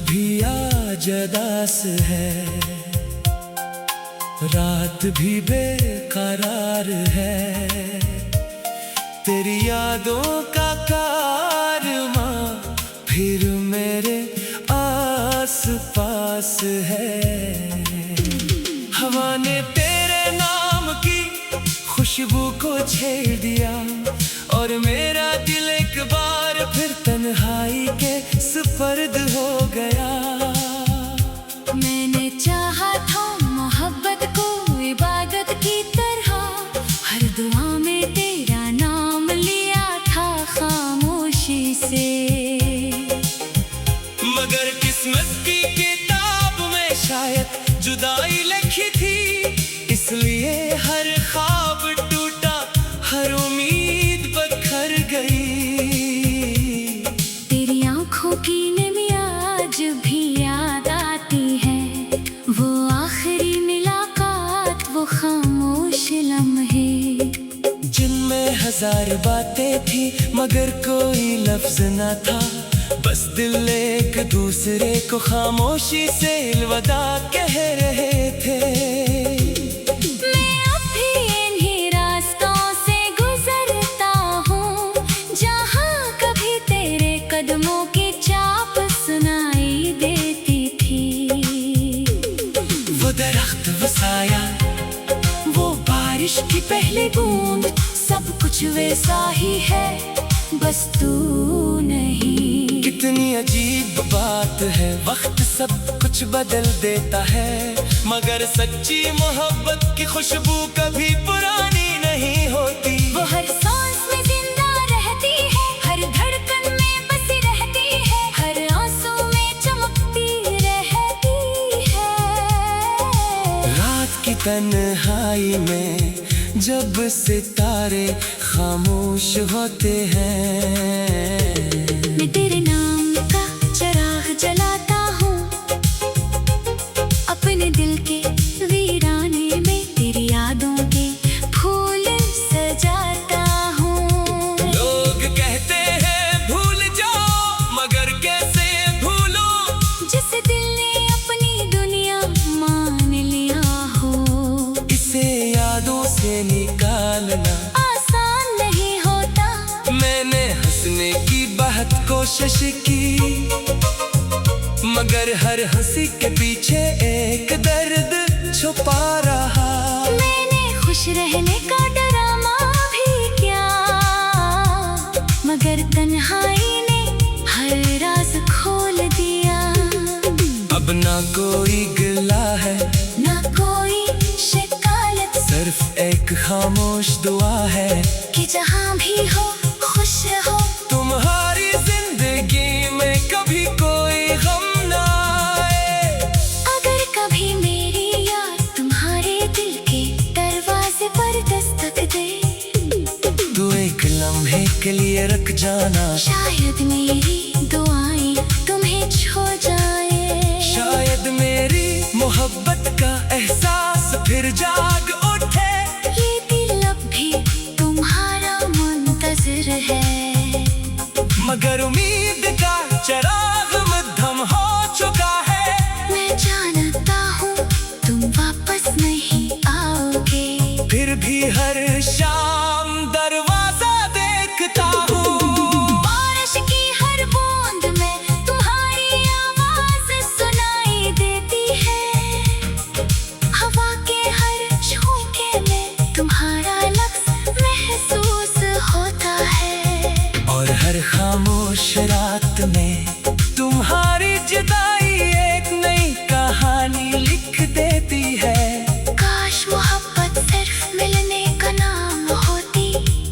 भी आज अदास है, रात भी बेकरार है। तेरी यादों का कारवां फिर मेरे आस पास है। हवा ने तेरे नाम की खुशबू को छेड़ दिया और मेरा दिल एक बार फिर तन्हाई के सुपर्द हो गया। मैंने चाहा था मोहब्बत को इबादत की तरह, हर दुआ में तेरा नाम लिया था खामोशी से। मगर किस्मत की किताब में शायद जुदाई लिखी थी, इसलिए हर ख्वाब टूटा, हर उम्मीद बखर गई। तेरी आंखों की नमी आज भी याद आती है, वो आखिरी मुलाकात, वो खामोश लम्हे जिनमें हजार बातें थी मगर कोई लफ्ज न था। बस दिल एक दूसरे को खामोशी से अलविदा कह रहे थे। मैं अब भी इन्हीं रास्तों से गुजरता हूँ, जहाँ कभी तेरे कदमों की चाप सुनाई देती थी। वो दरख्त, वो साया, वो बारिश की पहली बूंद, सब कुछ वैसा ही है, बस तू नहीं। कितनी अजीब बात है, वक्त सब कुछ बदल देता है, मगर सच्ची मोहब्बत की खुशबू कभी पुरानी नहीं होती। वो हर सांस में जिंदा रहती है, हर धड़कन में बसी रहती है, हर आंसू में चमकती रहती है। रात की तन्हाई में जब सितारे खामोश होते हैं, मैं तेरे नाम का चिराग जलाता हूँ, अपने दिल के वीराने में तेरी यादों के फूल सजाता हूँ। लोग कहते हैं भूल जाओ, मगर कैसे भूलो जिस दिल ने अपनी दुनिया मान लिया हो। इसे यादों से निकालना आसान नहीं होता। मैंने हंसने की बहुत कोशिश की, मगर हर हंसी के पीछे एक दर्द छुपा रहा। मैंने खुश रहने का डरामा भी किया, मगर तन्हाई ने हर राज खोल दिया। अब ना कोई गिला है, ना कोई शिकायत, सिर्फ एक खामोश दुआ है कि जहाँ भी हो खुश हो। तुम्हारी जिंदगी में कभी कोई गम ना आए। अगर कभी मेरी याद तुम्हारे दिल के दरवाजे पर दस्तक दे, तू एक लम्हे के लिए रख जाना, शायद मेरी दुआएं तुम्हें छू जाए। शायद मेरी मोहब्बत का एहसास फिर जाग उठे। ये दिल अब भी तुम्हारा मुंतज़िर है, मगर उम्मीद का चिराग मद्धम हो चुका है। मैं जानता हूँ तुम वापस नहीं आओगे, फिर भी हर शाम दरवाजा देखता हूँ। बारिश की हर बूंद में तुम्हारी आवाज सुनाई देती है, हवा के हर झोंके में तुम्हारा लफ्ज़ महसूस होता है। और हर खामोश रात में तुम्हारी जुदाई एक नई कहानी लिख देती है। काश मोहब्बत सिर्फ मिलने का नाम होती,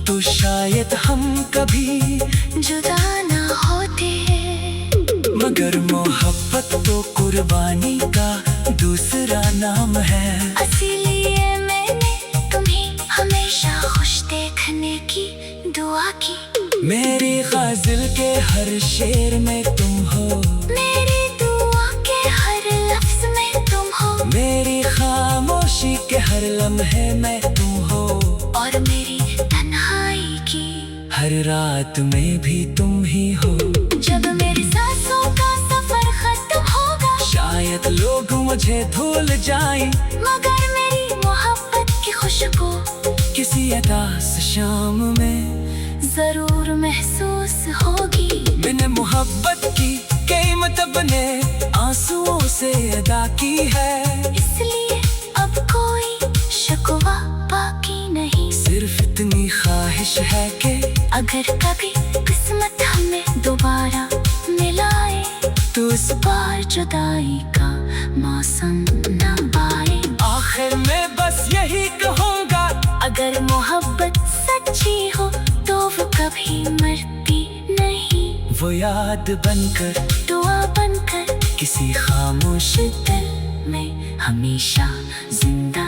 तो शायद हम कभी जुदा ना होते। मगर मोहब्बत तो कुर्बानी का दूसरा नाम है। इसीलिए मैंने तुम्हें हमेशा खुश देखने की दुआ की। मेरी ग़ज़ल के हर शेर में तुम हो, मेरी दुआ के हर लफ्ज़ में तुम हो, मेरी खामोशी के हर लम्हे में तुम हो, और मेरी तन्हाई की हर रात में भी तुम ही हो। जब मेरी सांसों का सफर खत्म शायद लोग मुझे भूल जाएं, मगर मेरी मोहब्बत की खुशबू किसी अदास शाम में जरूर महसूस होगी। मैंने मोहब्बत की कीमत अपने आंसुओं से अदा की है, इसलिए अब कोई शिकवा बाकी नहीं। सिर्फ इतनी ख्वाहिश है कि अगर कभी किस्मत हमें दोबारा मिलाए, तू इस बार जुदाई का मौसम न आए। आखिर में बस यही कहूँगा, अगर मोहब्बत सच्ची हो तो वो कभी मरती नहीं। वो याद बनकर दुआ बनकर किसी खामोश दिल में हमेशा जिंदा